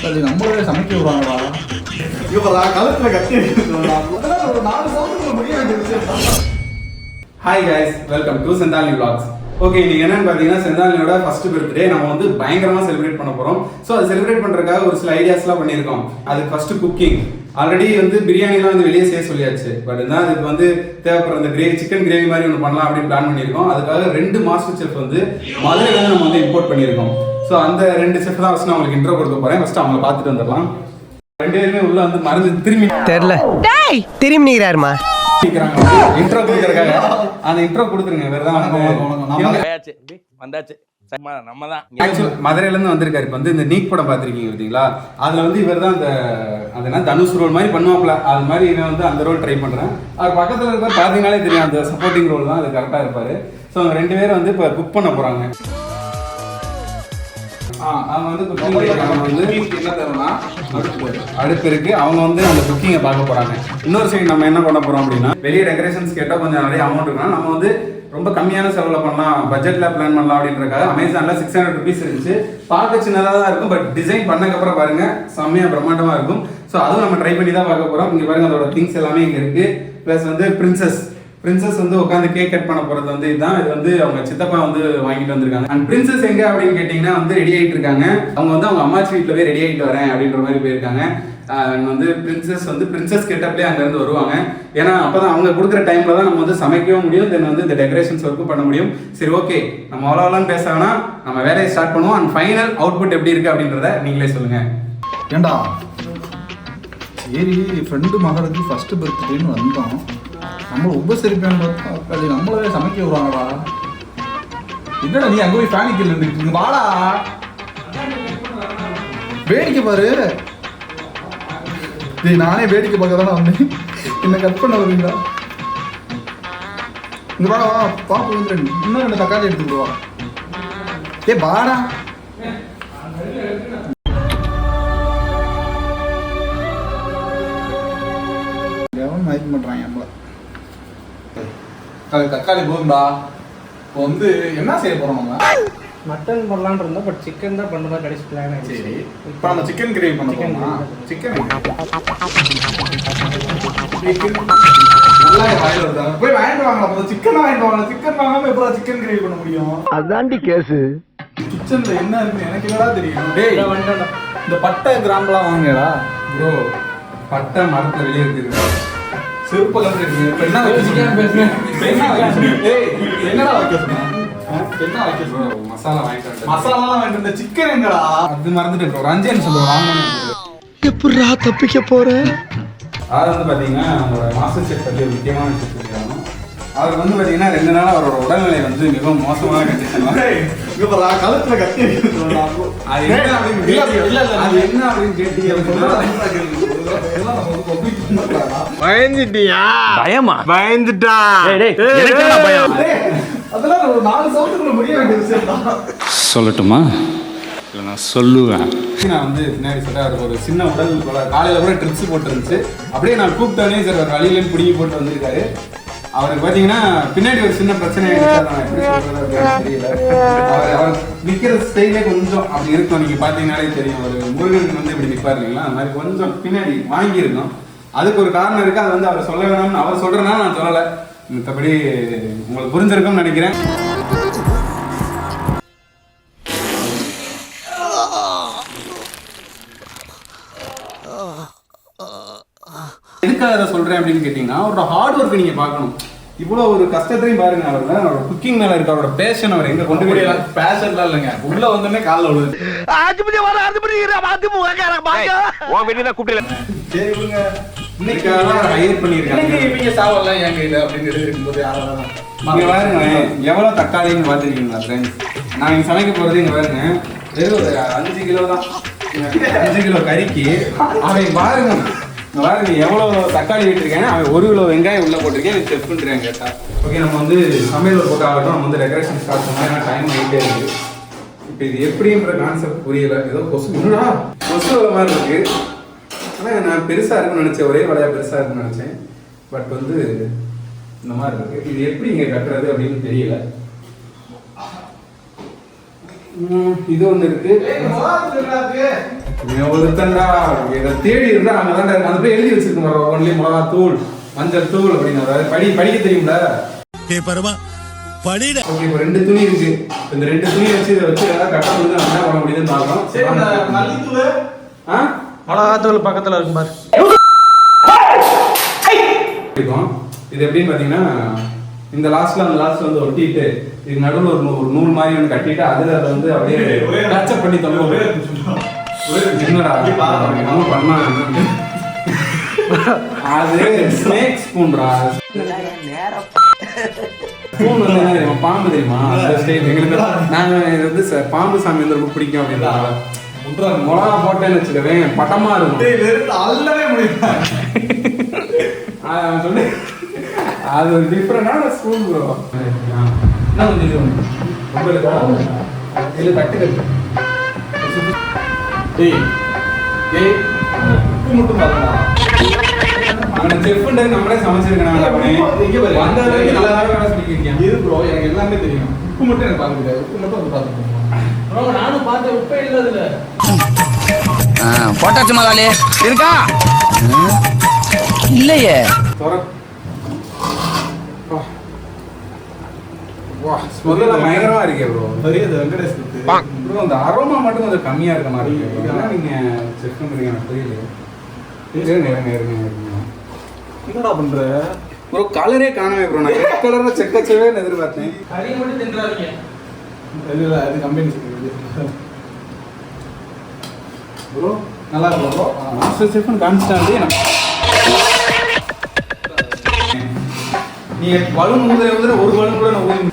அது நம்மளே சமைக்க விடுவாங்களா? இவரா கழுத்துல கட்டி ஒரு 4 சவுண்டுக்குள்ள முடிய வேண்டிய விஷயம். Hi guys, welcome to Senthalini vlogs. Okay, இன்னைக்கு என்னன்னு பார்த்தீங்கன்னா செந்தாலினியோட ஃபர்ஸ்ட் பர்த்டே நம்ம வந்து பயங்கரமாக செலிப்ரேட் பண்ண போகிறோம். ஸோ அதை செலிப்ரேட் பண்ணுறதுக்காக ஒரு சில ஐடியாஸ்லாம் பண்ணியிருக்கோம். அதுக்கு ஃபர்ஸ்ட் குக்கிங். ஆல்ரெடி வந்து பிரியாணிலாம் வந்து வெளியே செய்ய சொல்லியாச்சு. பட் இருந்தால் அதுக்கு வந்து தேவைப்படுற அந்த கிரேவி, சிக்கன் கிரேவி மாதிரி ஒன்று பண்ணலாம் அப்படின்னு பிளான் பண்ணியிருக்கோம். அதுக்காக 2 மாஸ்டர் செஃப் வந்து மதுரையிலேருந்து நம்ம வந்து இம்போர்ட் பண்ணியிருக்கோம். ஸோ அந்த 2 செஃப் தான் ஃபஸ்ட் நான் உங்களுக்கு இன்ட்ரோ கொடுக்க போகிறேன். ஃபஸ்ட்டு அவங்கள பார்த்துட்டு வந்துடலாம். 2 பேருமே உள்ள வந்து மருந்து திரும்பி தெரியல திரும்பி நிற்கிறாருமா இன்ட்ரோ கொடுக்கறதுக்காக அந்த இன்ட்ரோ கொடுத்துருங்க. வேற தான் வந்தாச்சு. நம்ம தான் மதுரையில இருந்து வந்திருக்காரு. இப்போ வந்து இந்த நீக் படம் பார்த்திருக்கீங்க பார்த்தீங்களா? அதுல வந்து இவர் தான் அந்த தனுஷ் ரோல் மாதிரி பண்ணுவாப்ல. அது மாதிரி இவன் வந்து அந்த ரோல் ட்ரை பண்றேன். அவர் பக்கத்துல இருப்பார், பாத்தீங்கன்னாலே தெரியும் அந்த சப்போர்ட்டிங் ரோல் தான். அது கரெக்டா இருப்பாரு. ஸோ அவங்க 2 பேரும் வந்து இப்போ குக் பண்ண போறாங்க. அவங்க வந்து என்ன தரணும்னா அடுப்பு இருக்கு. அவங்க வந்து அந்த குக்கிங்கை பார்க்க போறாங்க. இன்னொரு சைடு நம்ம என்ன பண்ண போறோம் அப்படின்னா, வெளியே டெக்கரேஷன்ஸ் கேட்டால் கொஞ்சம் நிறைய அமௌண்ட் இருக்குன்னா நம்ம வந்து ரொம்ப கம்மியான செலவில் பண்ணலாம், பட்ஜெட்ல பிளான் பண்ணலாம் அப்படின்றக்காக அமேசான்ல 600 ருபீஸ் இருந்துச்சு. பார்க்க சின்னதாக தான் இருக்கும், பட் டிசைன் பண்ணக்கப்புறம் பாருங்க செம்மையா பிரம்மாண்டமா இருக்கும். ஸோ அதுவும் நம்ம ட்ரை பண்ணி தான் பார்க்க போறோம். இங்க பாருங்க அதோட திங்ஸ் எல்லாமே இங்க இருக்கு. பிளஸ் வந்து பிரின்சஸ் வந்து உட்காந்து கேக் கட் பண்ண போறது வந்து இதுதான். இது வந்து அவங்க சித்தப்பா வந்து வாங்கிட்டு வந்திருக்காங்க. அண்ட் பிரின்சஸ் எங்க அப்படின்னு கேட்டீங்கன்னா வந்து ரெடி ஆகிட்டு இருக்காங்க. அவங்க வந்து அவங்க அம்மாச்சி வீட்டில் போய் ரெடி ஆகிட்டு வரேன் அப்படின்ற மாதிரி போயிருக்காங்க. வந்து பிரின்சஸ் கெட்டப்லேயே அங்கேருந்து வருவாங்க. ஏன்னா அப்போதான் அவங்க கொடுக்குற டைம்ல தான் நம்ம வந்து சமைக்கவும் முடியும், தென் வந்து இந்த டெக்கரேஷன்ஸ் ஒர்க்கும் பண்ண முடியும். சரி, ஓகே, நம்ம அவ்வளோலாம் பேசாங்கன்னா நம்ம வேலையை ஸ்டார்ட் பண்ணுவோம். அண்ட் ஃபைனல் அவுட்புட் எப்படி இருக்கு அப்படின்றத நீங்களே சொல்லுங்க. ஏண்டா சரி, ஃப்ரெண்டு மகளுக்கு ஃபர்ஸ்ட் பர்த்டேன்னு வந்தோம். நம்மள உபசரிப்பேன்னு பார்த்தா அது நம்மளே சமைக்க விடுவாங்களா? என்னடா நீ அங்கே போய் ஃபேனிக்கில் இருந்துக்கிட்டு வாடா, வேடிக்கை பாரு. நானே வேடிக்கை பார்க்க தானே வந்தேன். என்ன கட் பண்ண வருவீங்களா? இந்த வாடா வா, பாப்பு வந்து இன்னும் 2 தக்காளி எடுத்துட்டு வா. வாடா. எவன் மதிக்க மாட்டான் நம்மள. தக்காளி போதும்டா. இப்போ வந்து என்ன செய்ய போறோம்? நம்ம மட்டன் பண்ணலான்னு இருந்தோம், பட் சிக்கன் தான் பண்ணுறதா கடைசி பிளான் ஆயிடுச்சு. சரி, இப்போ நம்ம சிக்கன் கிரேவி பண்ண போறோமா? சிக்கன் நல்லா வாயில வருதாங்க. போய் வாங்கிட்டு வாங்கலாம். சிக்கன் வாங்கிட்டு வாங்க. சிக்கன் வாங்காம எப்போ சிக்கன் கிரேவி பண்ண முடியும்? அதாண்டி கேஸ். கிச்சன்ல என்ன இருக்குன்னு எனக்கு என்னடா தெரியும். டேய், இந்த பட்டை கிராம்பெல்லாம் வாங்கடா. ப்ரோ, பட்டை மரத்துல வெளியே இருக்குது. சிறுப்பெல்லாம் இருக்கு. இப்போ என்ன வைக்க பேசுறேன்? என்னடா வைக்க சொன்னா? என்ன வைக்க சொன்னா? மசாலா வாங்கிட்டு மசாலாலாம் வாங்கிட்டு இந்த சிக்கன் எங்கடா? அது மறந்துட்டு ப்ரோ, ரஞ்சன் சொல்லுவாங்க. எப்படா தப்பிக்க போற? அது வந்து பார்த்தீங்கன்னா அவங்களோட மாஸ்டர் செஃப் பற்றி ஒரு முக்கியமான விஷயம் சொல்லியிருக்காங்க. அவர் வந்து பார்த்தீங்கன்னா 2 நாள் அவரோட உடல்நிலை வந்து மிகவும் மோசமான கண்டிஷன். கழுத்துல கட்டி அது என்ன அப்படின்னு கேட்டீங்க. பயந்துட்டியா? பயமா? பயந்துட்டா? அதெல்லாம் ஒரு 4 சவுண்டுக்குள்ள முடிய வேண்டிய விஷயம் தான். சொல்லட்டுமா? இல்லை நான் சொல்லுவேன். நான் வந்து பின்னாடி சொல்ல அவருக்கு ஒரு சின்ன உடல் போல காலையில் கூட ட்ரிப்ஸ் போட்டுருந்துச்சு. அப்படியே நான் கூப்பிட்டோன்னே சார் ஒரு வழியிலேருந்து பிடிங்கி போட்டு வந்திருக்காரு. அவருக்கு பார்த்தீங்கன்னா பின்னாடி ஒரு சின்ன பிரச்சனை தெரியல. அவர் நிற்கிற ஸ்டைலே கொஞ்சம் அப்படி இருக்கும். நீங்கள் பார்த்தீங்கன்னாலே தெரியும். ஒரு முருகனுக்கு வந்து இப்படி நிற்பார் இல்லைங்களா? அந்த மாதிரி கொஞ்சம் பின்னாடி வாங்கியிருக்கோம். அதுக்கு ஒரு காரணம் இருக்குது. அது வந்து அவர் சொல்ல வேணாம்னு அவர் சொல்கிறனால நான் சொல்லலை. மற்றபடி உங்களுக்கு புரிஞ்சிருக்கும்னு நினைக்கிறேன். எதுக்காக அதை சொல்றேன் அப்படின்னு கேட்டீங்கன்னா, அவரோட ஹார்ட் ஒர்க் நீங்க பார்க்கணும். இவ்வளோ ஒரு கஷ்டத்தையும் பாருங்க. அவரோட குக்கிங் மேல இருக்க அவரோட பேஷன் அவர் எங்க கொண்டு போய் பேஷன்லாம் இல்லைங்க. உள்ள வந்தோடனே காலில் விழுது. சரி இவங்க இன்னைக்காக ஹையர் பண்ணியிருக்காங்க. இவங்க சாவலாம் என் கையில் அப்படின்னு இருக்கும்போது யாராவது இங்க பாருங்க எவ்வளோ தக்காளின்னு பார்த்துருக்கீங்களா ஃப்ரெண்ட்ஸ்? நான் இங்கே சமைக்க போகிறது இங்கே பாருங்க வெறும் ஒரு 5 கிலோ தான். 5 கிலோ கறிக்கு அவன் பாருங்க எவ்வளோ தக்காளி விட்டுருக்கேன். அவன் 1 கிலோ வெங்காயம் உள்ளே போட்டிருக்கேன். செக் பண்ணுறேன் கேட்டா. ஓகே, நம்ம வந்து சமையல் போட்டு ஆகட்டும். நம்ம வந்து டெக்கரேஷன் ஸ்டார்ட் பண்ணோம். ஏன்னா டைம் ஆகிட்டே இருக்குது. இப்போ இது எப்படின்ற கான்செப்ட் புரியல. ஏதோ கொசு மாதிரி இருக்கு. ஆனால் நான் பெருசாக இருக்குன்னு நினச்சேன். ஒரே வலையாக பெருசாக இருக்குன்னு நினச்சேன். பட் வந்து இந்த மாதிரி இருக்கு. இது எப்படி இங்கே கட்டுறது அப்படின்னு தெரியல. இது ஒன்று இருக்கு. ஒருத்தண்டா இதை தேடி இருந்தா அங்கதான் அந்த போய் எழுதி வச்சிருக்கோம் ஒன்லி மிளகா தூள் மஞ்சள் தூள் அப்படின்னு அதாவது படிக்க தெரியும்ல. ஓகே இப்போ 2 துணி இருக்கு. இந்த 2 துணி வச்சு இதை வச்சு ஏதாவது கட்ட முடியுது என்ன பண்ண முடியுதுன்னு பார்க்கலாம். மிளகாத்தூள் பக்கத்துல இருக்கும் பாரு. இது எப்படின்னு பாத்தீங்கன்னா இந்த லாஸ்ட்ல வந்து ஒட்டிட்டு இது நடுவில் ஒரு நூல் மாதிரி ஒன்று கட்டிட்டு அதுல அதை வந்து அப்படியே டச்சப் பண்ணி தொங்க என்னடா பண்ணா அது ஸ்னேக் ஸ்பூன்டா. ஸ்பூன் வந்து என்ன தெரியுமா, பாம்பு தெரியுமா அந்த ஸ்டைல். எங்களுக்கு நாங்க இது வந்து பாம்பு சாமி வந்து ரொம்ப பிடிக்கும் அப்படின்றதால மிளகா போட்டேன்னு வச்சுக்கவேன் பட்டமா இருக்கும். சொல்லி அது ஒரு டிஃப்ரெண்டான ஸ்பூன் ப்ரோ. என்ன கொஞ்சம் இது உங்களுக்கு இதில் தட்டு கட்டு உப்பு மட்டும் பாருங்களா. அவனை செஃப்ண்டு நம்மளே சமைச்சிருக்கேன். அந்த அளவுக்கு நல்லா வேலை சொல்லிக்கிறீங்க. இது ப்ரோ எனக்கு எல்லாமே தெரியும். உப்பு மட்டும் எனக்கு பார்க்க முடியாது. உப்பு மட்டும் வந்து பார்த்துக்கோங்க. நானும் பார்த்தேன், உப்பே இல்லை அதுல. போட்டாச்சு மகாலே இருக்கா இல்லையே. பயங்கரமா இருக்கே ப்ரோ. தெரியுது வெங்கடேஷ் ப்ரோ அந்த அரோமா மட்டும் கொஞ்சம் கம்மியா இருக்க மாதிரி இருக்கு. இதெல்லாம் நீங்க செக் பண்றீங்க எனக்கு புரியல. என்னடா பண்ற ப்ரோ? கலரே காணவே ப்ரோ. நான் ரெட் கலர்ல செக் வச்சவே எதிர்பார்த்தேன். கறி மட்டும் தின்றாதீங்க. இல்ல அது கம்பெனி ப்ரோ நல்லா இருக்கும் ப்ரோ. மாஸ்டர் செஃப்னு காமிச்சிட்டாங்க. நீ பலூன் ஊதுற ஒரு பலூன் கூட நான் ஊதி